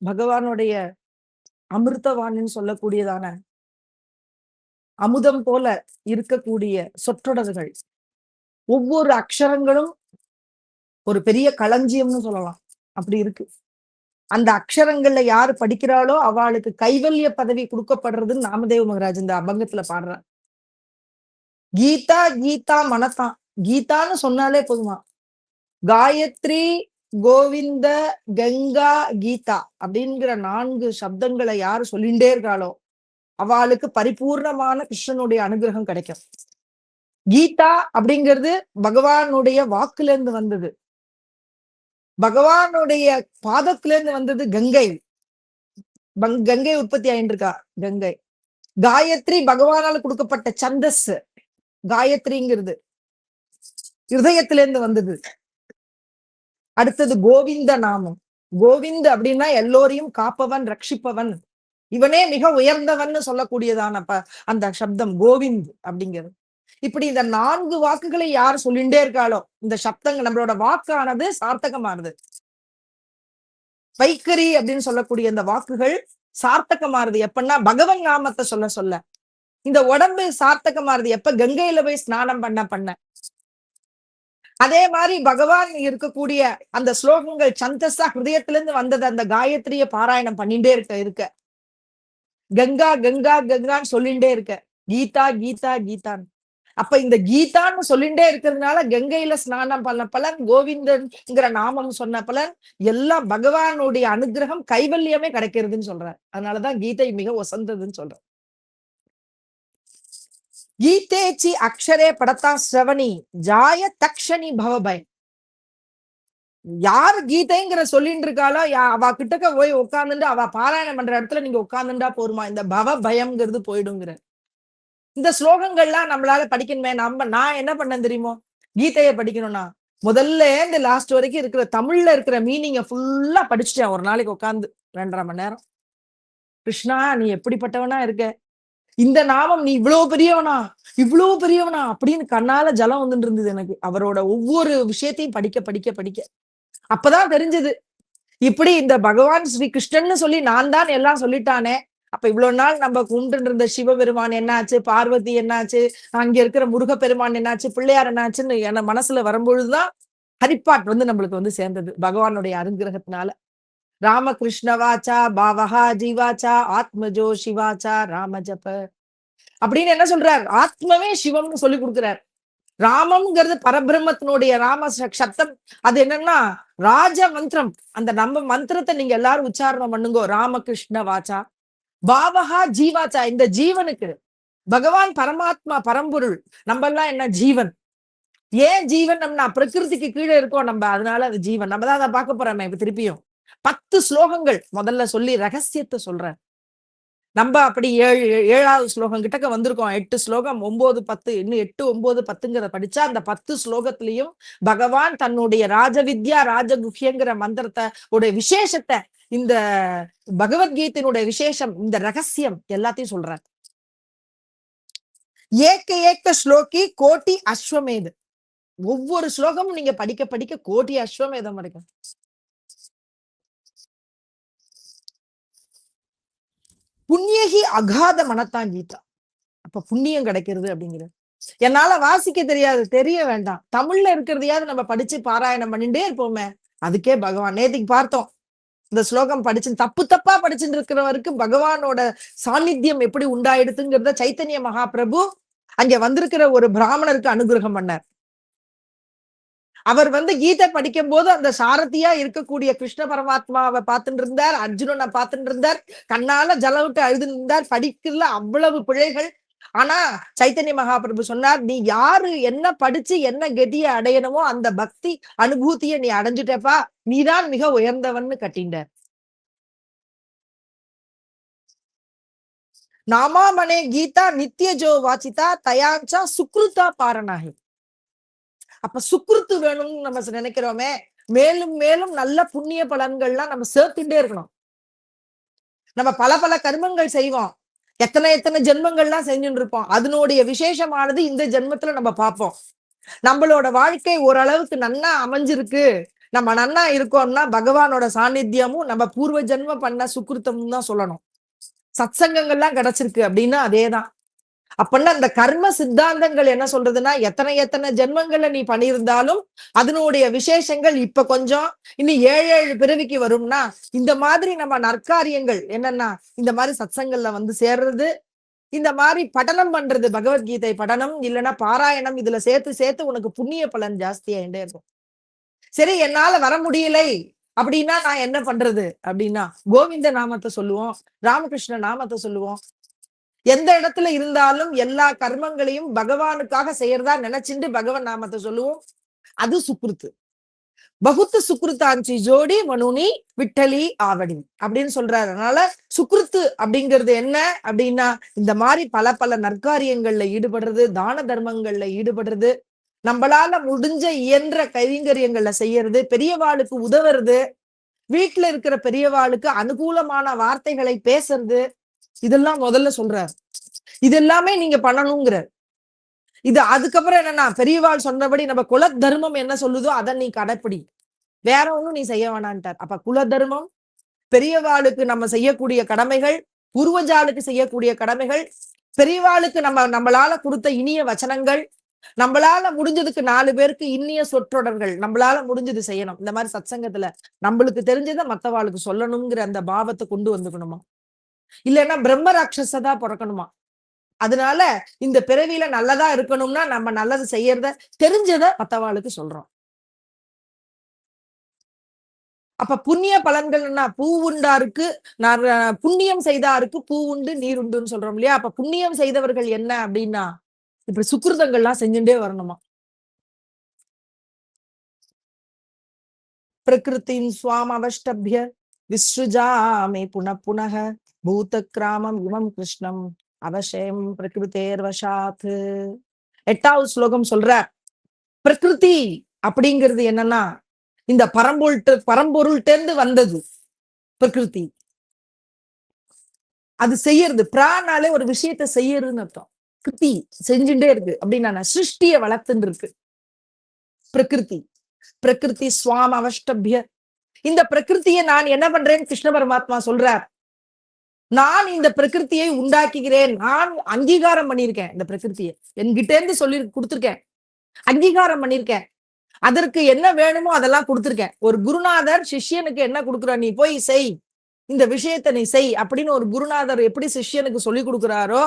பகவானுடைய அமிர்தவாணின்னு சொல்லக்கூடியதான அமுதம் போல இருக்கக்கூடிய சொற்றொடர்கள். ஒவ்வொரு அக்ஷரங்களும் ஒரு பெரிய களஞ்சியம்னு சொல்லலாம். அப்படி இருக்கு. அந்த அக்ஷரங்கள்ல யாரு படிக்கிறாளோ அவளுக்கு கைவல்ய பதவி கொடுக்கப்படுறதுன்னு நாமதேவ மகராஜ் இந்த அபங்கத்துல பாடுறார். கீதா கீதா மனதான். கீதான்னு சொன்னாலே போதுமா. காயத்ரி, கோவிந்த, கங்கா, கீதா அப்படிங்கிற 4 சப்தங்களை யாரு சொல்லிண்டே இருக்காளோ அவளுக்கு பரிபூர்ணமான கிருஷ்ணனுடைய அனுகிரகம் கிடைக்கும். கீதா அப்படிங்கிறது பகவானுடைய வாக்குல இருந்து வந்தது. பகவானுடைய பாதத்துல இருந்து வந்தது கங்கை. கங்கை உற்பத்தி ஆயிட்டு இருக்கா கங்கை. காயத்ரி பகவானால கொடுக்கப்பட்ட சந்தஸ். காயத்ரிங்கிறது இருதயத்திலிருந்து வந்தது. அடுத்தது கோவிந்த நாமம். கோவிந்த் அப்படின்னா எல்லோரையும் காப்பவன், ரட்சிப்பவன், இவனே மிக உயர்ந்தவன் சொல்லக்கூடியதான அந்த சப்தம் கோவிந்த் அப்படிங்கிறது. இப்படி இந்த 4 வாக்குகளை யார் சொல்லிண்டே இருக்காளோ இந்த சப்தங்கள் நம்மளோட வாக்கானது சார்த்தகமானது. வைக்கரி அப்படின்னு சொல்லக்கூடிய இந்த வாக்குகள் சார்த்தகமானது எப்பன்னா பகவன் நாமத்தை சொல்ல சொல்ல. இந்த உடம்பு சார்த்தகமானது எப்ப கங்கையில போய் ஸ்நானம் பண்ண. அதே மாதிரி பகவான் இருக்கக்கூடிய அந்த ஸ்லோகங்கள் சந்தஸா ஹிருதயத்திலிருந்து வந்தது. அந்த காயத்ரிய பாராயணம் பண்ணிட்டே இருக்க கங்கா கங்கா கங்கான்னு சொல்லிண்டே இருக்க. கீதா கீதா கீதான். அப்ப இந்த கீதான்னு சொல்லிண்டே இருக்கிறதுனால கங்கையில ஸ்நானம் பண்ண பலன், கோவிந்தன்ங்கிற நாமம் சொன்ன பலன், எல்லாம் பகவானுடைய அனுகிரகம் கைவல்யமே கிடைக்கிறதுன்னு சொல்றார். அதனாலதான் கீதை மிக உசந்ததுன்னு சொல்ற. கீதேச்சி அக்ஷரே படத்தா ஸ்ரவணி ஜாய தக்ஷணி பவபய. யாரு கீதைங்கிற சொல்லிட்டு இருக்காளோ அவ கிட்டக்க போய் உட்கார்ந்துட்டு அவ பாராயணம் பண்ற இடத்துல நீங்க உட்கார்ந்துட்டா போருமா, இந்த பவ பயம்ங்கிறது போயிடுங்கிற. இந்த ஸ்லோகங்கள்லாம் நம்மளால படிக்கணுமே. நான் என்ன பண்ணேன் தெரியுமோ, கீதையை படிக்கணும்னா முதல்ல இந்த லாஸ்ட் வரைக்கும் இருக்கிற தமிழ்ல இருக்கிற மீனிங்க ஃபுல்லா படிச்சுட்டேன் ஒரு நாளைக்கு உட்காந்து 2.5 மணி நேரம். கிருஷ்ணா நீ எப்படிப்பட்டவனா இருக்க, இந்த நாமம் நீ இவ்வளவு பெரியவனா அப்படின்னு கண்ணால ஜலம் வந்துட்டு இருந்தது எனக்கு. அவரோட ஒவ்வொரு விஷயத்தையும் படிக்க படிக்க படிக்க அப்பதான் தெரிஞ்சது. இப்படி இந்த பகவான் ஸ்ரீ கிருஷ்ணன்னு சொல்லி நான் தான் எல்லாம் சொல்லிட்டானே. அப்ப இவ்வளவு நாள் நம்ம கும்பிட்டு இருந்த சிவபெருமான் என்னாச்சு, பார்வதி என்னாச்சு, அங்க இருக்கிற முருகப்பெருமான் என்னாச்சு, பிள்ளையார் என்னாச்சுன்னு என் மனசுல வரும்பொழுதுதான் ஹரிப்பாட் நம்மளுக்கு சேர்ந்தது பகவானுடைய அனுகிரகத்தினால. ராமகிருஷ்ண வாச்சா பாவஹா ஜீவாச்சா ஆத்மஜோ சிவாச்சா ராமஜப அப்படின்னு என்ன சொல்றார், ஆத்மவே சிவம்னு சொல்லி கொடுக்கிறார். ராமம்ங்கிறது பரபிரம்மத்தினுடைய ராம சப்தம். அது என்னன்னா ராஜ மந்திரம். அந்த நம்ம மந்திரத்தை நீங்க எல்லாரும் உச்சாரணம் பண்ணுங்கோ. ராமகிருஷ்ண வாச்சா பாவஹா ஜீவாச்சா. இந்த ஜீவனுக்கு பகவான் பரமாத்மா பரம்பொருள், நம்ம எல்லாம் என்ன ஜீவன். ஏன் ஜீவன்? நம்ம பிரகிருதிக்கு கீழே இருக்கோம் நம்ம, அதனால அது ஜீவன். நம்ம தான் அதை பார்க்க போறோமே இப்ப திருப்பியும். 10 ஸ்லோகங்கள் முதல்ல சொல்லி ரகசியத்தை சொல்ற. நம்ம அப்படி 7வது ஸ்லோகம் கிட்டக்க வந்திருக்கோம். 8 ஸ்லோகம் 9 10 இன்னும் 8 9 10ங்கிறத படிச்சா அந்த 10 ஸ்லோகத்திலையும் பகவான் தன்னுடைய ராஜவித்யா ராஜகுஹ்யங்கிற மந்திரத்தை உடைய விசேஷத்தை, இந்த பகவத்கீதையினுடைய விசேஷம், இந்த ரகசியம் எல்லாத்தையும் சொல்றார். ஏக்க ஏக்க ஸ்லோகி கோட்டி அஸ்வமேது. ஒவ்வொரு ஸ்லோகமும் நீங்க படிக்க படிக்க கோட்டி அஸ்வமேதம் வரைக்கும். புண்ணியகி அகாத மனத்தான் கீதா. அப்ப புண்ணியம் கிடைக்கிறது அப்படிங்கிறது. என்னால வாசிக்க தெரியாது, தெரிய வேண்டாம், தமிழ்ல இருக்கிறதையாவது நம்ம படிச்சு பாராயணம் பண்ணிட்டே இருப்போமே, அதுக்கே பகவான். நேத்துக்கு பார்த்தோம் இந்த ஸ்லோகம் படிச்சு தப்பு தப்பா படிச்சுட்டு இருக்கிறவருக்கு பகவானோட சாநித்தியம் எப்படி உண்டாயிடுதுங்கிறத சைத்தன்ய மகாபிரபு அங்க வந்திருக்கிற ஒரு பிராமணருக்கு அனுகிரகம் பண்ணார். அவர் கீதை படிக்கும் போது அந்த சாரதியா இருக்கக்கூடிய கிருஷ்ண பரமாத்மாவை பார்த்துட்டு இருந்தார், அர்ஜுனனை பார்த்துட்டு இருந்தார், கண்ணால ஜலம் விட்டு அழுது இருந்தார். படிக்கல அவ்வளவு பிழைகள். ஆனா சைத்தன்ய மகாபிரபு சொன்னார், நீ யாரு என்ன படிச்சு என்ன கதிய அடையணுமோ அந்த பக்தி அனுபூதியை நீ அடைஞ்சுட்டப்பா, நீதான் மிக உயர்ந்தவன்னு கட்டிண்டார். நாமாமனே கீதா நித்திய ஜோ வாச்சிதா தயாஞ்சா சுக்ருதா பாரணாகி. அப்ப சுக்ருத்து வேணும்னு நம்ம நினைக்கிறோமே, மேலும் மேலும் நல்ல புண்ணிய பலன்கள்லாம் நம்ம சேர்த்துட்டே இருக்கணும். நம்ம பல பல கர்மங்கள் செய்வோம், எத்தனை ஜென்மங்கள்லாம் செஞ்சுட்டு இருப்போம். அதனுடைய விசேஷமானது இந்த ஜென்மத்துல நம்ம பார்ப்போம். நம்மளோட வாழ்க்கை ஓரளவுக்கு நன்னா அமைஞ்சிருக்கு, நம்ம நன்னா இருக்கோம்னா பகவானோட சாநித்தியமும் நம்ம பூர்வ ஜென்ம பண்ண சுக்கிருத்தமும் தான் சொல்லணும். சத்சங்கங்கள்லாம் கிடைச்சிருக்கு அப்படின்னா அதேதான். அப்படின்னா அந்த கர்ம சித்தாந்தங்கள் என்ன சொல்றதுன்னா, எத்தனை எத்தனை ஜென்மங்கள்ல நீ பண்ணியிருந்தாலும் அதனுடைய விசேஷங்கள் இப்ப கொஞ்சம் இன்னும் 7 பிறவிக்கு வரும்னா, இந்த மாதிரி நம்ம நற்காரியங்கள் என்னன்னா, இந்த மாதிரி சத்சங்கள்ல வந்து சேர்றது, இந்த மாதிரி பఠனம் பண்றது, பகவத்கீதை பఠனம் இல்லைன்னா பாராயணம், இதுல சேர்த்து சேர்த்து உனக்கு புண்ணிய பலன் ஜாஸ்தியாயிட்டே இருக்கும். சரி என்னால வர முடியலை அப்படின்னா நான் என்ன பண்றது அப்படின்னா, கோவிந்த நாமத்தை சொல்லுவோம், ராமகிருஷ்ண நாமத்தை சொல்லுவோம். எந்த இடத்துல இருந்தாலும் எல்லா கர்மங்களையும் பகவானுக்காக செய்யறதா நினைச்சுட்டு பகவான் நாமத்தை சொல்லுவோம். அது சுக்ருத்து. பகுத்து சுக்ருத்தாஞ்சி ஜோடி மனுனி விட்டலி ஆவடி அப்படின்னு சொல்றாரு. அதனால சுக்ருத்து அப்படிங்கிறது என்ன அப்படின்னா, இந்த மாதிரி பல பல நற்காரியங்கள்ல ஈடுபடுறது, தான தர்மங்கள்ல ஈடுபடுறது, நம்மளால முடிஞ்ச இயன்ற கைங்கரியங்கள்ல செய்யறது, பெரியவாளுக்கு உதவுறது, வீட்டுல இருக்கிற பெரியவாளுக்கு அனுகூலமான வார்த்தைகளை பேசுறது, இதெல்லாம் முதல்ல சொல்றாரு. இது எல்லாமே நீங்க பண்ணணுங்கிற இது. அதுக்கப்புறம் என்னன்னா, பெரியவாள் சொன்னபடி நம்ம குல தர்மம் என்ன சொல்லுதோ அதை நீ கடைப்பிடி, வேற ஒண்ணும் நீ செய்ய வேணான்ட்டார். அப்ப குல தர்மம், பெரியவாளுக்கு நம்ம செய்யக்கூடிய கடமைகள், பூர்வஜாளுக்கு செய்யக்கூடிய கடமைகள், பெரியவாளுக்கு நம்மளால கொடுத்த இனிய வச்சனங்கள், நம்மளால முடிஞ்சதுக்கு 4 பேருக்கு இன்னிய சொற்றொடர்கள், நம்மளால முடிஞ்சது செய்யணும். இந்த மாதிரி சத்சங்கத்துல நம்மளுக்கு தெரிஞ்சதை மத்தவாளுக்கு சொல்லணுங்கிற அந்த பாவத்தை கொண்டு வந்துக்கணுமா, இல்லைன்னா பிரம்ம ராட்சசதா பிறக்கணுமா. அதனால இந்த பிறவியில நல்லதா இருக்கணும்னா நம்ம நல்லது செய்யறத தெரிஞ்சத மத்தவாளுக்கு சொல்றோம். அப்ப புண்ணிய பலன்கள்னா பூ உண்டாருக்கு, புண்ணியம் செய்தாருக்கு பூ உண்டு நீர் உண்டுன்னு சொல்றோம் இல்லையா. அப்ப புண்ணியம் செய்தவர்கள் என்ன அப்படின்னா, இப்படி சுக்கிருதங்கள்லாம் செஞ்சுட்டே வரணுமா. பிரகிருதின் ஸ்வாம் அவஷ்டபிய விஸ்ருஜாமே புன புனக பூத கிராமம் இமம் கிருஷ்ணம் அவசயம் பிரகிருதேர் வசாத். 8வது ஸ்லோகம் சொல்ற, பிரகிருதி அப்படிங்கிறது என்னன்னா, இந்த பரம்பொருள்கிட்ட வந்தது பிரகிருதி. அது செய்யறது, பிராணாலே ஒரு விஷயத்த செய்யறதுன்னு அர்த்தம். கிருதி செஞ்சுட்டே இருக்கு அப்படின்னா சிருஷ்டிய வளர்த்துன்னு இருக்கு பிரகிருதி. பிரகிருதி ஸ்வாம் அவஷ்டபிய, இந்த பிரகிருத்தியை நான் என்ன பண்றேன்னு கிருஷ்ண பரமாத்மா சொல்றார். நான் இந்த பிரகிருத்தியை உண்டாக்குகிறேன், நான் அங்கீகாரம் பண்ணியிருக்கேன். இந்த பிரகிருத்தியை என்கிட்ட இருந்து சொல்லி கொடுத்துருக்கேன், அங்கீகாரம் பண்ணிருக்கேன். அதற்கு என்ன வேணுமோ அதெல்லாம் கொடுத்துருக்கேன். ஒரு குருநாதர் சிஷ்யனுக்கு என்ன கொடுக்குறார், நீ போய் செய், இந்த விஷயத்தை நீ செய் அப்படின்னு ஒரு குருநாதர் எப்படி சிஷ்யனுக்கு சொல்லி கொடுக்குறாரோ,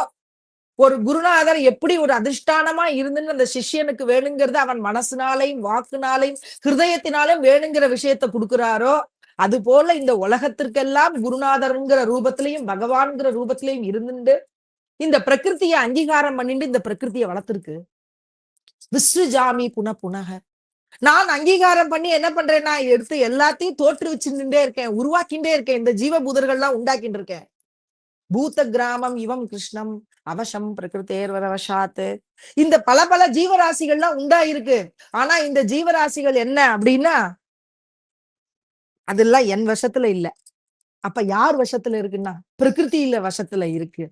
ஒரு குருநாதர் எப்படி ஒரு அதிஷ்டானமா இருந்துன்னு அந்த சிஷ்யனுக்கு வேணுங்கிறது அவன் மனசுனாலையும் வாக்குனாலையும் ஹிருதயத்தினாலும் வேணுங்கிற விஷயத்த கொடுக்குறாரோ, அது போல இந்த உலகத்திற்கெல்லாம் குருநாதர்ங்கிற ரூபத்திலையும் பகவான்கிற ரூபத்திலையும் இருந்துட்டு இந்த பிரகிருத்தியை அங்கீகாரம் பண்ணிட்டு இந்த பிரகிருத்தியை வளர்த்திருக்கு. விஸ்ருஜாமி புன புனக, நான் அங்கீகாரம் பண்ணி என்ன பண்றேன்னா எடுத்து எல்லாத்தையும் தோற்றுவிச்சுட்டே இருக்கேன், உருவாக்கின்றே இருக்கேன், இந்த ஜீவபூதர்கள்லாம் உண்டாக்கிட்டு இருக்கேன். பூத கிராமம் இவம் கிருஷ்ணம் அவசம் பிரகிருதேர் வரவசாத்து. இந்த பல பல ஜீவராசிகள்லாம் உண்டாயிருக்கு. ஆனா இந்த ஜீவராசிகள் என்ன அப்படின்னா, அதெல்லாம் என் வசத்துல இல்ல. அப்ப யார் வசத்துல இருக்குன்னா, பிரகிருதியில வசத்துல இருக்கு.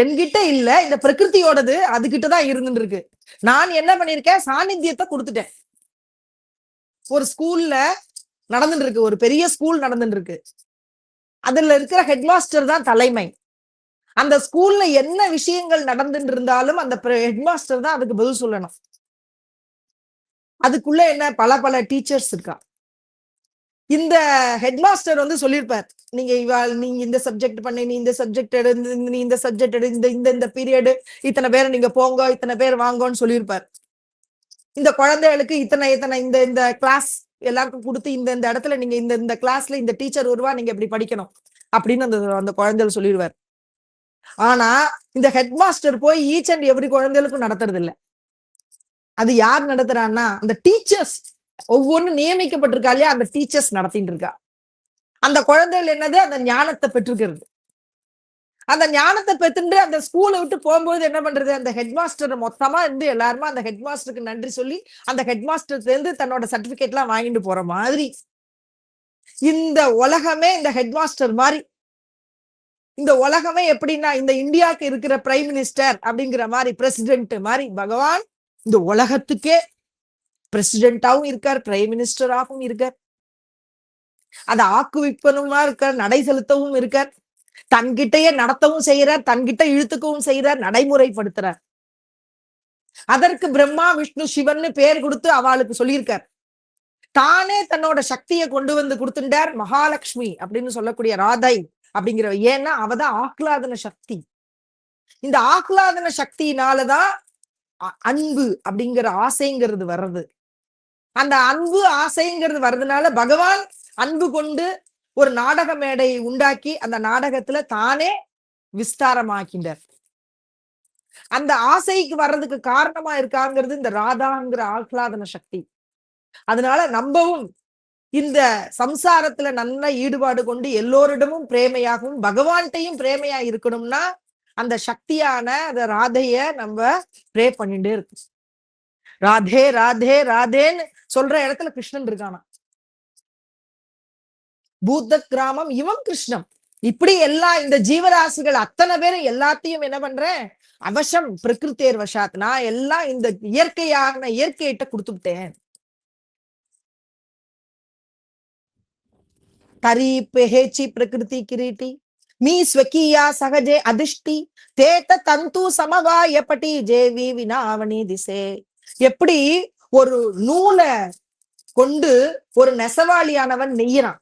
என்கிட்ட இல்ல, இந்த பிரகிருதியோடது அதுகிட்டதான் இருந்துட்டு இருக்கு. நான் என்ன பண்ணிருக்கேன், சாநித்தியத்தை கொடுத்துட்டேன். ஒரு ஸ்கூல்ல நடந்துட்டு இருக்கு, ஒரு பெரிய ஸ்கூல் நடந்துட்டு இருக்கு. அதுல இருக்கிற ஹெட் மாஸ்டர் தான் தலைமை. அந்த ஸ்கூல்ல என்ன விஷயங்கள் நடந்துட்டு இருந்தாலும் அந்த ஹெட் மாஸ்டர் தான் அதுக்கு பதில் சொல்லணும். அதுக்குள்ள என்ன பல பல டீச்சர்ஸ் இருக்கா. இந்த ஹெட் மாஸ்டர் வந்து சொல்லியிருப்பார், நீங்க இந்த சப்ஜெக்ட் பண்ணி, நீ இந்த சப்ஜெக்ட் எடு, நீ இந்த சப்ஜெக்ட் எடு, இந்த பீரியடு இத்தனை பேரை நீங்க போங்க, இத்தனை பேர் வாங்கன்னு சொல்லியிருப்பார். இந்த குழந்தைகளுக்கு இத்தனை இத்தனை இந்த இந்த கிளாஸ் எல்லாருக்கும் கொடுத்து இந்த இடத்துல நீங்க இந்த கிளாஸ்ல இந்த டீச்சர் வருவா, நீங்க இப்படி படிக்கணும் அப்படின்னு அந்த குழந்தைகள் சொல்லிடுவார். ஆனா இந்த ஹெட் மாஸ்டர் போய் ஈச் அண்ட் எவ்ரி குழந்தைகளுக்கும் நடத்துறது இல்லை. அது யார் நடத்துறான்னா, அந்த டீச்சர்ஸ் ஒவ்வொன்றும் நியமிக்கப்பட்டிருக்கா இல்லையா, அந்த டீச்சர்ஸ் நடத்திட்டு இருக்கா. அந்த குழந்தைகள் என்னது, அந்த ஞானத்தை பெற்றுக்கிறது. அந்த ஞானத்தை பெற்றுட்டு அந்த ஸ்கூலை விட்டு போகும்போது என்ன பண்றது, அந்த ஹெட் மாஸ்டர் மொத்தமா இருந்து எல்லாருமே அந்த ஹெட் மாஸ்டருக்கு நன்றி சொல்லி அந்த ஹெட் மாஸ்டர்ல இருந்து தன்னோட சர்டிபிகேட் எல்லாம் வாங்கிட்டு போற மாதிரி இந்த உலகமே இந்த ஹெட் மாஸ்டர் மாதிரி. இந்த உலகமே எப்படின்னா, இந்த இந்தியாவுக்கு இருக்கிற பிரைம் மினிஸ்டர் அப்படிங்கிற மாதிரி, பிரசிடென்ட் மாதிரி பகவான் இந்த உலகத்துக்கே பிரசிடென்டாவும் இருக்கார், பிரைம் மினிஸ்டராகவும் இருக்கார், அதை ஆக்குவிப்பனுமா இருக்கார், நடை செலுத்தவும் இருக்கார், தன்கிட்டயே நடத்தவும் செய்யறார், தன்கிட்ட இழுத்துக்கவும் செய்யறார், நடைமுறைப்படுத்துறார். அதற்கு பிரம்மா விஷ்ணு சிவன் பேர் கொடுத்து அவளுக்கு சொல்லியிருக்கார். தானே தன்னோட சக்தியை கொண்டு வந்து கொடுத்துட்டார் மகாலட்சுமி அப்படின்னு சொல்லக்கூடிய ராதை அப்படிங்கிற. ஏன்னா அவதான் ஆஹ்லாதன சக்தி. இந்த ஆஹ்லாதன சக்தியினாலதான் அன்பு அப்படிங்கிற ஆசைங்கிறது வர்றது. அந்த அன்பு ஆசைங்கிறது வர்றதுனால பகவான் அன்பு கொண்டு ஒரு நாடக மேடை உண்டாக்கி அந்த நாடகத்துல தானே விஸ்தாரமாக்கின்றார். அந்த ஆசைக்கு வர்றதுக்கு காரணமா இருக்காங்கிறது இந்த ராதாங்கிற ஆஹ்லாதன சக்தி. அதனால நம்பவும் இந்த சம்சாரத்துல நல்ல ஈடுபாடு கொண்டு எல்லோரிடமும் பிரேமையாகவும் பகவான்கிட்டையும் பிரேமையா இருக்கணும்னா அந்த சக்தியான அந்த ராதைய நம்ம ப்ரே பண்ணிட்டே இருக்கு. ராதே ராதே ராதேன்னு சொல்ற இடத்துல கிருஷ்ணன் இருக்கானா. பூத்த கிராமம் இவன் கிருஷ்ணன். இப்படி எல்லாம் இந்த ஜீவராசிகள் அத்தனை பேரும் எல்லாத்தையும் என்ன பண்றேன், அவசம் பிரகிருத்தேர் வசாத், நான் எல்லாம் இந்த இயற்கையிட்ட கொடுத்துட்டேன். தரி பெஹேச்சி பிரகிருதி கிரீட்டி மீ ஸ்வக்கியா சகஜே அதிஷ்டி தேத்த தந்து சமவாய பட்டி ஜேவி வினாவணி திசே. எப்படி ஒரு நூலை கொண்டு ஒரு நெசவாளியானவன் நெய்யறான்.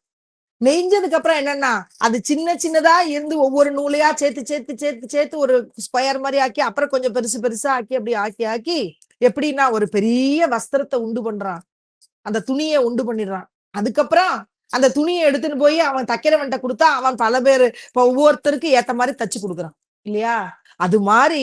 நெய்ஞ்சதுக்கு அப்புறம் என்னன்னா அது சின்ன சின்னதா இருந்து ஒவ்வொரு நூலையா சேர்த்து சேர்த்து சேர்த்து சேர்த்து ஒரு ஸ்கொயர் மாதிரி ஆக்கி அப்புறம் கொஞ்சம் பெருசு பெருசா ஆக்கி அப்படி ஆக்கி ஆக்கி எப்படின்னா ஒரு பெரிய வஸ்திரத்தை உண்டு பண்றான், அந்த துணியை உண்டு பண்ணிடுறான். அதுக்கப்புறம் அந்த துணியை எடுத்துன்னு போய் அவன் தைக்கிறவன்ட்ட கொடுத்தா அவன் பல பேரு இப்ப ஒவ்வொருத்தருக்கு ஏத்த மாதிரி தச்சு கொடுக்குறான் இல்லையா. அது மாதிரி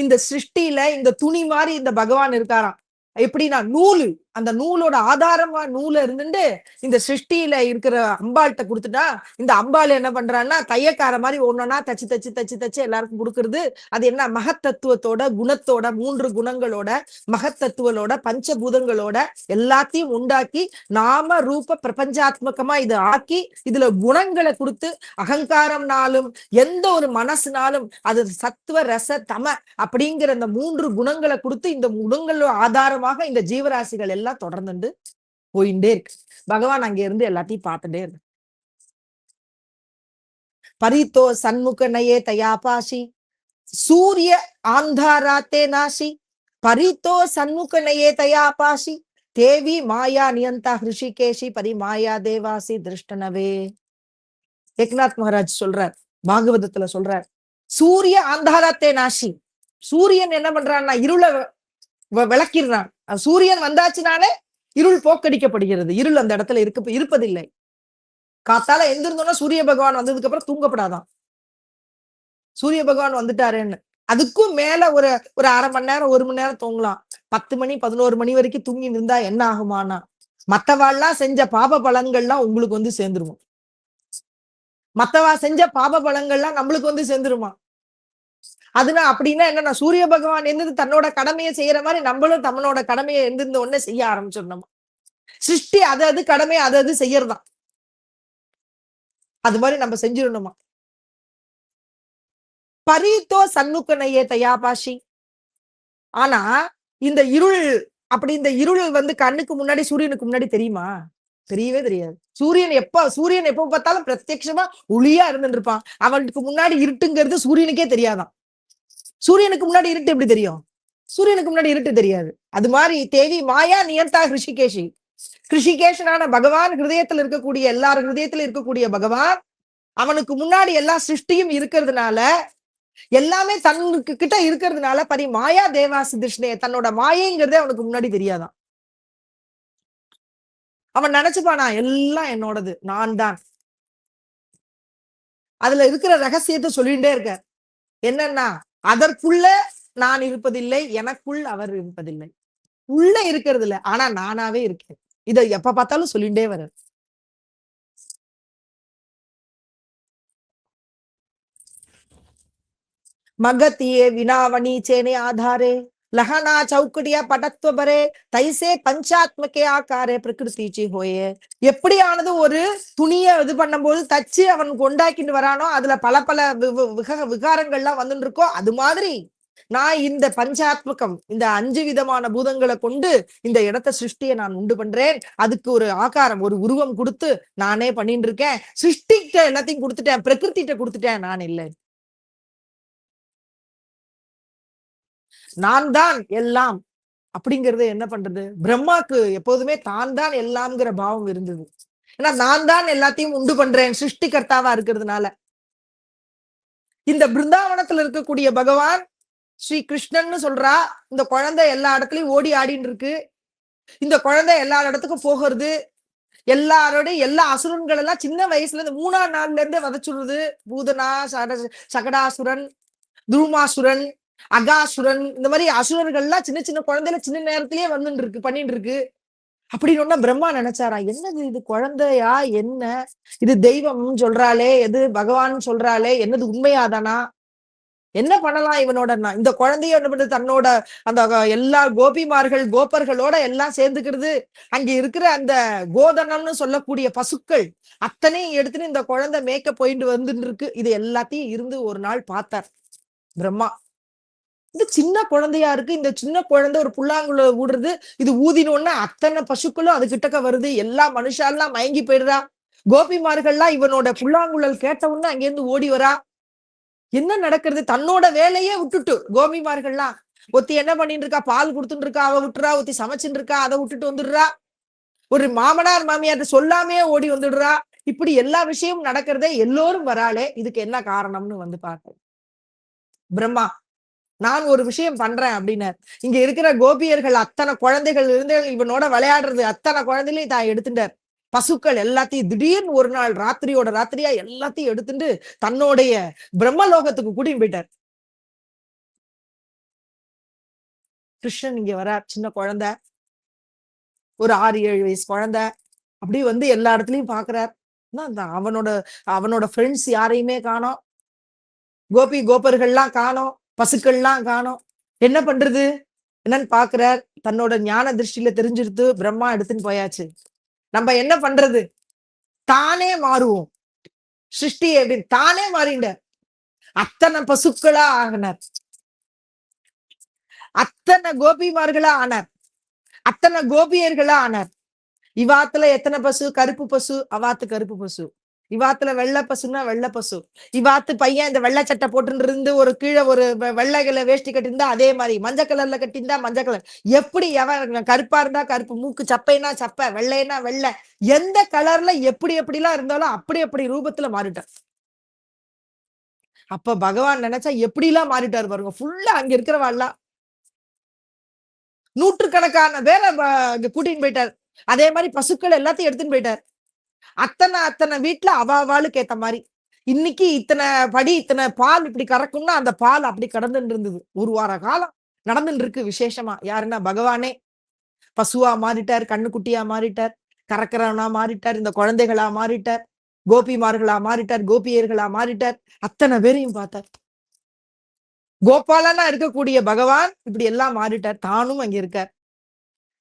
இந்த சிருஷ்டியில இந்த துணி மாதிரி இந்த பகவான் இருக்காராம். எப்படின்னா நூலு, அந்த நூலோட ஆதாரமா நூல இருந்துட்டு இந்த சிருஷ்டியில இருக்கிற அம்பாள்கிட்ட கொடுத்துட்டா இந்த அம்பாள் என்ன பண்றான்னா தையக்கார மாதிரி ஒன்னொன்னா தச்சு தச்சு தச்சு தச்சு எல்லாருக்கும் கொடுக்கறது. அது என்ன மகத்தத்துவத்தோட குணத்தோட 3 குணங்களோட மகத்தத்துவலோட பஞ்சபூதங்களோட எல்லாத்தையும் உண்டாக்கி நாம ரூப பிரபஞ்சாத்மகமா இது ஆக்கி இதுல குணங்களை கொடுத்து அகங்காரம்னாலும் எந்த ஒரு மனசுனாலும் அது சத்துவ ரச தம அப்படிங்கிற அந்த 3 குணங்களை கொடுத்து இந்த குணங்களோட ஆதாரமாக இந்த ஜீவராசிகள் எல்லாம் தொடர்ந்து போயிட்டே இருக்கு. பகவான் அங்க இருந்து எல்லாத்தையும் பார்த்துட்டே இருக்கு. பரித்தோ சண்முக நயே தயாபாசி சூரிய ஆந்தாராத்தே நாசி பரித்தோ சண்முக நயே தயாபாசி தேவி மாயா நியந்தா ஹிருஷிகேஷி பரி மாயா தேவாசி திருஷ்டனவே. ஏக்நாத் மகாராஜ் சொல்றார், பாகவதத்துல சொல்றார், சூரிய ஆந்தாராத்தே நாசி. சூரியன் என்ன பண்றான்னா இருளை விளக்கிடுறான். சூரியன் வந்தாச்சுனாலே இருள் போக்கடிக்கப்படுகிறது. இருள் அந்த இடத்துல இருப்பதில்லை. காத்தால எந்திருந்தோம்னா சூரிய பகவான் வந்ததுக்கு அப்புறம் தூங்கப்படாதான். சூரிய பகவான் வந்துட்டாருன்னு அதுக்கும் மேல ஒரு ஒரு அரை மணி நேரம் 1 மணி நேரம் தூங்கலாம். 10 மணி 11 மணி வரைக்கும் தூங்கி இருந்தா என்ன ஆகுமானா மத்தவாள்லாம் செஞ்ச பாப பலன்கள்லாம் உங்களுக்கு வந்து சேர்ந்துருவோம். மத்தவா செஞ்ச பாப பலன்கள்லாம் நம்மளுக்கு வந்து சேர்ந்துருமா. அதுனா அப்படின்னா என்னன்னா சூரிய பகவான் எந்திருந்து தன்னோட கடமையை செய்யற மாதிரி நம்மளும் தம்மனோட கடமையை எந்திருந்த உடனே செய்ய ஆரம்பிச்சிடணுமா. சிருஷ்டி அது கடமை அது செய்யறதான். அது மாதிரி நம்ம செஞ்சிடணுமா. பரீத்தோ சண்முகனையே தயாபாஷி. ஆனா இந்த இருள் இந்த இருள் வந்து கண்ணுக்கு முன்னாடி சூரியனுக்கு முன்னாடி தெரியுமா? தெரியவே தெரியாது. சூரியன் எப்ப பார்த்தாலும் பிரத்யட்சமா ஒளியா இருந்துட்டு இருப்பான். அவனுக்கு முன்னாடி இருட்டுங்கிறது சூரியனுக்கே தெரியாதான். சூரியனுக்கு முன்னாடி இருட்டு எப்படி தெரியும்? சூரியனுக்கு முன்னாடி இருட்டு தெரியாது. அது மாதிரி தேவி மாயா நியந்தா ஹிருஷிகேஷி. ஹிருஷிகேஷனான பகவான் ஹிருதயத்துல இருக்கக்கூடிய எல்லாரும் ஹிருதயத்துல இருக்கக்கூடிய பகவான் அவனுக்கு முன்னாடி எல்லா சிருஷ்டியும் இருக்கிறதுனால எல்லாமே தன்னுக்கு கிட்ட இருக்கிறதுனால பரி மாயா தேவாசி திருஷ்ணே, தன்னோட மாயைங்கிறதே அவனுக்கு முன்னாடி தெரியாதான். அவன் நினைச்சுப்பானா எல்லாம் என்னோடது, நான் தான். அதுல இருக்கிற ரகசியத்தை சொல்லிட்டே இருக்க. என்னன்னா அதற்குள்ள நான் இருப்பதில்லை, எனக்குள் அவர் இருப்பதில்லை. உள்ள இருக்கிறது இல்ல, ஆனா நானாவே இருக்கேன். இதை எப்ப பார்த்தாலும் சொல்லிட்டே வர. மகத்தியே வினாவணி சேனே ஆதாரே லஹனா சௌக்கடியா படத்துவ பரே தைசே பஞ்சாத்மகே ஆக்காரே பிரகிருதி ஹோயே. எப்படியானது ஒரு துணியை இது பண்ணும்போது தச்சு அவனுக்கு உண்டாக்கிட்டு வரானோ அதுல பல பல விகாரங்கள்லாம் வந்துட்டு இருக்கோ அது மாதிரி நான் இந்த பஞ்சாத்மகம், இந்த 5 விதமான பூதங்களை கொண்டு இந்த இடத்த சிருஷ்டியை நான் உண்டு பண்றேன். அதுக்கு ஒரு ஆகாரம், ஒரு உருவம் கொடுத்து நானே பண்ணிட்டு இருக்கேன். சிருஷ்டிக்க எல்லாத்தையும் கொடுத்துட்டேன், பிரகிருத்திட்ட கொடுத்துட்டேன். நான் இல்லை, நான் தான் எல்லாம் அப்படிங்கறது என்ன பண்றது? பிரம்மாக்கு எப்போதுமே தான் தான் எல்லாம்ங்கிற பாவம் இருந்தது. ஏன்னா நான் தான் எல்லாத்தையும் உண்டு பண்றேன், சிருஷ்டிகர்த்தாவா இருக்கிறதுனால. இந்த பிருந்தாவனத்துல இருக்கக்கூடிய பகவான் ஸ்ரீ கிருஷ்ணன்னு சொல்றா. இந்த குழந்தை எல்லா இடத்துலயும் ஓடி ஆடின்னு இருக்கு. இந்த குழந்தை எல்லா இடத்துக்கும் போகிறது. எல்லாரோட எல்லா அசுரன்கள் எல்லாம் சின்ன வயசுல இருந்து 3ஆம் நாள்ல இருந்தே வதச்சுடுறது. பூதனா, சகடாசுரன், துருமாசுரன், அகாசுரன், இந்த மாதிரி அசுரர்கள்லாம் சின்ன சின்ன குழந்தையில சின்ன நேரத்திலேயே வந்துட்டு இருக்கு, பண்ணிட்டு இருக்கு. அப்படின்னு ஒன்னா பிரம்மா நினைச்சாரா, என்னது இது குழந்தையா, என்ன இது தெய்வம் சொல்றாளே, எது பகவான் சொல்றாளே, என்னது உண்மையாதானா, என்ன பண்ணலாம் இவனோட? இந்த குழந்தைய என்ன பண்றது, தன்னோட அந்த எல்லா கோபிமார்கள் கோப்பர்களோட எல்லாம் சேர்ந்துக்கிறது. அங்க இருக்கிற அந்த கோதனம்னு சொல்லக்கூடிய பசுக்கள் அத்தனையும் எடுத்துன்னு இந்த குழந்தை மேய்க்க போயிட்டு வந்துட்டு இருக்கு. இது எல்லாத்தையும் இருந்து ஒரு நாள் பார்த்தார் பிரம்மா. இது சின்ன குழந்தையா இருக்கு, இந்த சின்ன குழந்தை ஒரு புல்லாங்குழ ஊடுறது, இது ஊதினோன்னா அத்தனை பசுக்களும் அது கிட்டக்க வருது. எல்லா மனுஷாலாம் மயங்கி போயிடுறா. கோபிமார்கள்லாம் இவனோட புல்லாங்குழல் கேட்ட உடனே அங்கிருந்து ஓடி வரா. என்ன நடக்கிறது? தன்னோட வேலையே விட்டுட்டு கோபிமார்கள்லாம், ஒத்தி என்ன பண்ணிட்டு இருக்கா, பால் கொடுத்துட்டு இருக்கா, அவ விட்டுறா. ஒத்தி சமைச்சுட்டு இருக்கா, அதை விட்டுட்டு வந்துடுறா. ஒரு மாமனார் மாமியார் சொல்லாமே ஓடி வந்துடுறா. இப்படி எல்லா விஷயமும் நடக்கிறதே, எல்லோரும் வராளே, இதுக்கு என்ன காரணம்னு வந்து பார்க்க பிரம்மா, நான் ஒரு விஷயம் பண்றேன் அப்படின்னார். இங்க இருக்கிற கோபியர்கள் அத்தனை குழந்தைகள் இருந்து இவனோட விளையாடுறது அத்தனை குழந்தைகளையும் தான் எடுத்துட்டார். பசுக்கள் எல்லாத்தையும் திடீர்னு ஒரு நாள் ராத்திரியோட ராத்திரியா எல்லாத்தையும் எடுத்துட்டு தன்னுடைய பிரம்மலோகத்துக்கு கூட்டிட்டு போயிட்டார். கிருஷ்ணன் இங்க வரார், சின்ன குழந்தை, ஒரு 6-7 வயசு குழந்தை. அப்படி வந்து எல்லா இடத்துலயும் பாக்குறார். அவனோட அவனோட ஃப்ரெண்ட்ஸ் யாரையுமே காணோம், கோபி கோபர்கள்லாம் காணோம், பசுக்கள்லாம் காணோம். என்ன பண்றது என்னன்னு பாக்குறார். தன்னோட ஞான திருஷ்டியில தெரிஞ்சிருத்து, பிரம்மா எடுத்துன்னு போயாச்சு. நம்ம என்ன பண்றது? தானே மாறுவோம், சிருஷ்டி அப்படின்னு தானே மாறிண்ட. அத்தனை பசுக்களா ஆகினார், அத்தனை கோபிமார்களா ஆனார், அத்தனை கோபியர்களா ஆனார். இவாத்துல எத்தனை பசு? கருப்பு பசு, அவாத்து கருப்பு பசு. இவாத்துல வெள்ளை பசுன்னா வெள்ளை பசு. இவாத்து பையன் இந்த வெள்ளை சட்டை போட்டு இருந்து ஒரு கீழே ஒரு வெள்ளை கலர் வேஷ்டி கட்டியிருந்தா அதே மாதிரி, மஞ்சள் கலர்ல கட்டியிருந்தா மஞ்சள் கலர். எப்படி எவன் கருப்பா இருந்தா கருப்பு, மூக்கு சப்பைனா சப்பை, வெள்ளைனா வெள்ளை, எந்த கலர்ல எப்படி எப்படிலாம் இருந்தாலும் அப்படி அப்படி ரூபத்துல மாறிட்டார். அப்ப பகவான் நினைச்சா எப்படி எல்லாம் மாறிட்டாரு பாருங்க. ஃபுல்லா அங்க இருக்கிறவாள்லாம் நூற்றுக்கணக்கான பேரை கூட்டின்னு போயிட்டார். அதே மாதிரி பசுக்கள் எல்லாத்தையும் எடுத்துன்னு போயிட்டார். அத்தனை வீட்டுல அவாளுக்கு ஏத்த மாதிரி. இன்னைக்கு இத்தனை படி இத்தனை பால் இப்படி கறக்கும்னா அந்த பால் அப்படி கடந்துட்டு இருந்தது. ஒரு வார காலம் நடந்துட்டு இருக்கு விசேஷமா. யாருன்னா பகவானே பசுவா மாறிட்டார், கண்ணுக்குட்டியா மாறிட்டார், கறக்கிறவனா மாறிட்டார், இந்த குழந்தைகளா மாறிட்டார், கோபிமார்களா மாறிட்டார், கோபியர்களா மாறிட்டார். அத்தனை பேரையும் பார்த்தார். கோபாலனா இருக்கக்கூடிய பகவான் இப்படி எல்லாம் மாறிட்டார், தானும் அங்க இருக்கார்.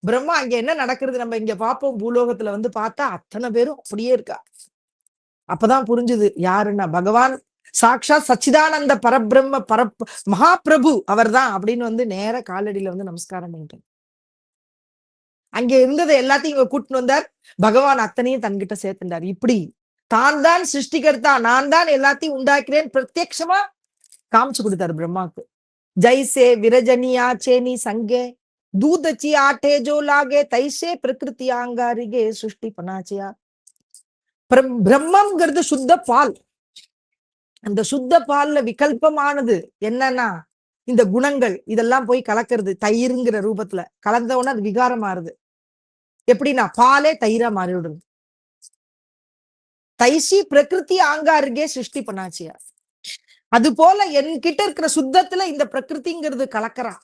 பிரம்மா அங்க என்ன நடக்கிறது நம்ம இங்க பார்ப்போம். பூலோகத்துல வந்து பார்த்தா அத்தனை பேரும் அப்படியே இருக்கா. அப்பதான் புரிஞ்சுது யாருன்னா பகவான் சாக்ஷாத் சச்சிதானந்த பரபிரம்ம மகாபிரபு அவர் தான் அப்படின்னு வந்து நேர காலடியில வந்து நமஸ்காரம் பண்ணிட்டார். அங்க இருந்ததை எல்லாத்தையும் இங்க கூட்டின்னு வந்தார். பகவான் அத்தனையும் தன்கிட்ட சேர்த்துட்டார். இப்படி தான் தான் சிருஷ்டிகர்த்தா, நான் தான் எல்லாத்தையும் உண்டாக்கிறேன் பிரத்யட்சமா காமிச்சு கொடுத்தாரு பிரம்மாக்கு. ஜெய்சே விரஜனியா சேனி சங்கே தூதச்சி ஆட்டே ஜோ லாகே தைசே பிரகிருதி ஆங்காரிகே சிருஷ்டி பனாச்சியா. பிரம்மம்ங்கிறது சுத்த பால். அந்த சுத்த பால்ல விகல்பமானது என்னன்னா இந்த குணங்கள் இதெல்லாம் போய் கலக்கிறது. தயிருங்கிற ரூபத்துல கலந்தவொன்னு அது விகாரம் மாறுது. எப்படின்னா பாலே தயிரா மாறி விடுறது. தைசி பிரகிருதி ஆங்காருகே சிருஷ்டி பண்ணாச்சியா. அது போல என்கிட்ட இருக்கிற சுத்தத்துல இந்த பிரகிருதிங்கிறது கலக்கிறா.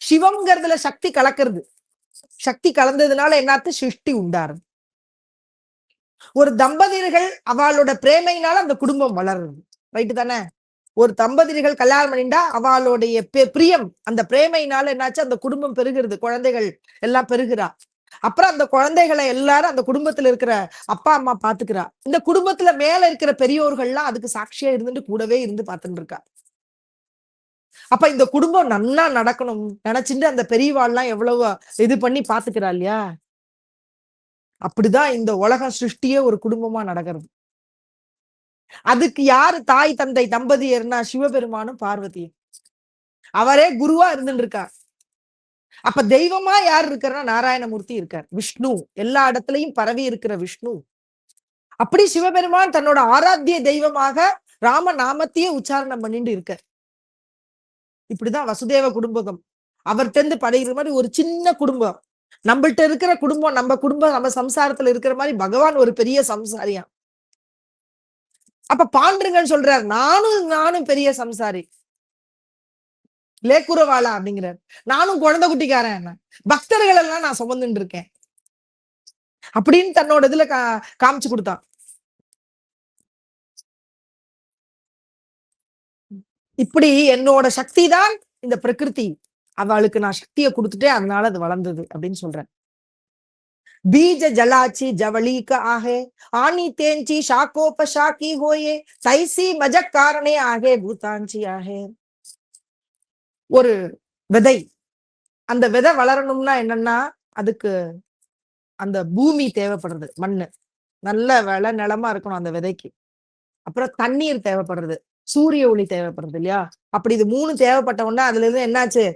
சிவம்ங்கிறதுல சக்தி கலக்கிறது. சக்தி கலந்ததுனால என்னாத்து சிருஷ்டி உண்டாரு. ஒரு தம்பதியர்கள் அவளோட பிரேமையினால அந்த குடும்பம் வளருது. ரைட்டு தானே? ஒரு தம்பதியர்கள் கல்யாணம் பண்ணிண்டா அவளுடைய பிரியம் அந்த பிரேமையினால என்னாச்சு, அந்த குடும்பம் பெருகிறது, குழந்தைகள் எல்லாம் பெருகிறா. அப்புறம் அந்த குழந்தைகளை எல்லாரும் அந்த குடும்பத்துல இருக்கிற அப்பா அம்மா பாத்துக்கிறா. இந்த குடும்பத்துல மேல இருக்கிற பெரியோர்கள்லாம் அதுக்கு சாட்சியா இருந்துட்டு கூடவே இருந்து பார்த்துட்டு இருக்கா. அப்ப இந்த குடும்பம் நன்னா நடக்கணும் நினைச்சுட்டு அந்த பெரியவாள்லாம் எவ்வளவு இது பண்ணி பாத்துக்கிறா இல்லையா? அப்படிதான் இந்த உலக சிருஷ்டியே ஒரு குடும்பமா நடக்கிறது. அதுக்கு யாரு தாய் தந்தை தம்பதியர்னா சிவபெருமானும் பார்வதியும். அவரே குருவா இருந்துட்டு இருக்கார். அப்ப தெய்வமா யார் இருக்கிறனா நாராயணமூர்த்தி இருக்கார். விஷ்ணு எல்லா இடத்துலயும் பரவி இருக்கிற விஷ்ணு. அப்படி சிவபெருமான் தன்னோட ஆராத்திய தெய்வமாக ராம நாமத்தையே உச்சாரணம் பண்ணிட்டு இருக்கார். இப்படிதான் வசுதேவ குடும்பகம். அவர்கிட்ட இருந்து படைகிற மாதிரி ஒரு சின்ன குடும்பம். நம்மள்ட்ட இருக்கிற குடும்பம், நம்ம குடும்பம், நம்ம சம்சாரத்துல இருக்கிற மாதிரி பகவான் ஒரு பெரிய சம்சாரியா. அப்ப பாண்டுரங்கன் சொல்றார், நானும் பெரிய சம்சாரி. லேக்குறவாளா அப்படிங்கிறார். நானும் குழந்தை குட்டிக்காரன், பக்தர்கள் எல்லாம் நான் சுமந்துட்டு இருக்கேன் அப்படின்னு தன்னோட இதுல காமிச்சு கொடுத்தான். இப்படி என்னோட சக்தி தான் இந்த பிரகிருதி, அவளுக்கு நான் சக்தியை கொடுத்துட்டேன், அதனால அது வளர்ந்தது அப்படின்னு சொல்றேன். बीज जलाची जवली का आहे आनी तेंची शाकोपशाकी होये तैसी मजक कारणे आगे भूतांची आहे. ஒரு விதை, அந்த விதை வளரணும்னா என்னன்னா அதுக்கு அந்த பூமி தேவைப்படுறது, மண்ணு நல்ல நிலமா இருக்கணும் அந்த விதைக்கு. அப்புறம் தண்ணீர் தேவைப்படுறது, சூரிய ஒளி தேவைப்படுறது இல்லையா? அப்படி இது 3 தேவைப்பட்ட உடனே அதுல இருந்து என்னாச்சு,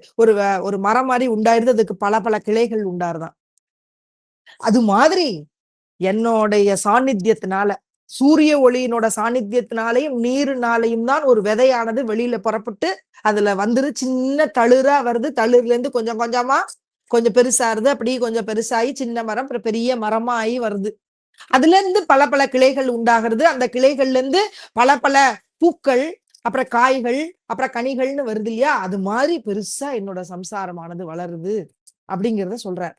ஒரு மரம் மாதிரி உண்டாயிருது. அதுக்கு பல பல கிளைகள் உண்டாருதான். அது மாதிரி என்னுடைய சாநித்தியத்தினால, சூரிய ஒளியினோட சாநித்தியத்தினாலையும் நீருனாலையும் தான் ஒரு விதையானது வெளியில புறப்பட்டு அதுல வந்துரு சின்ன தளிரா வருது. தளிர்ல இருந்து கொஞ்சம் கொஞ்சமா கொஞ்சம் பெருசாருது. அப்படி கொஞ்சம் பெருசாகி சின்ன மரம் அப்புறம் பெரிய மரமா ஆகி வருது. அதுல இருந்து பல பல கிளைகள் உண்டாகிறது. அந்த கிளைகள்ல இருந்து பல பல பூக்கள், அப்புறம் காய்கள், அப்புறம் கனிகள்னு வருது இல்லையா? அது மாதிரி பெருசா என்னோட சம்சாரமானது வளருது அப்படிங்கிறத சொல்றார்.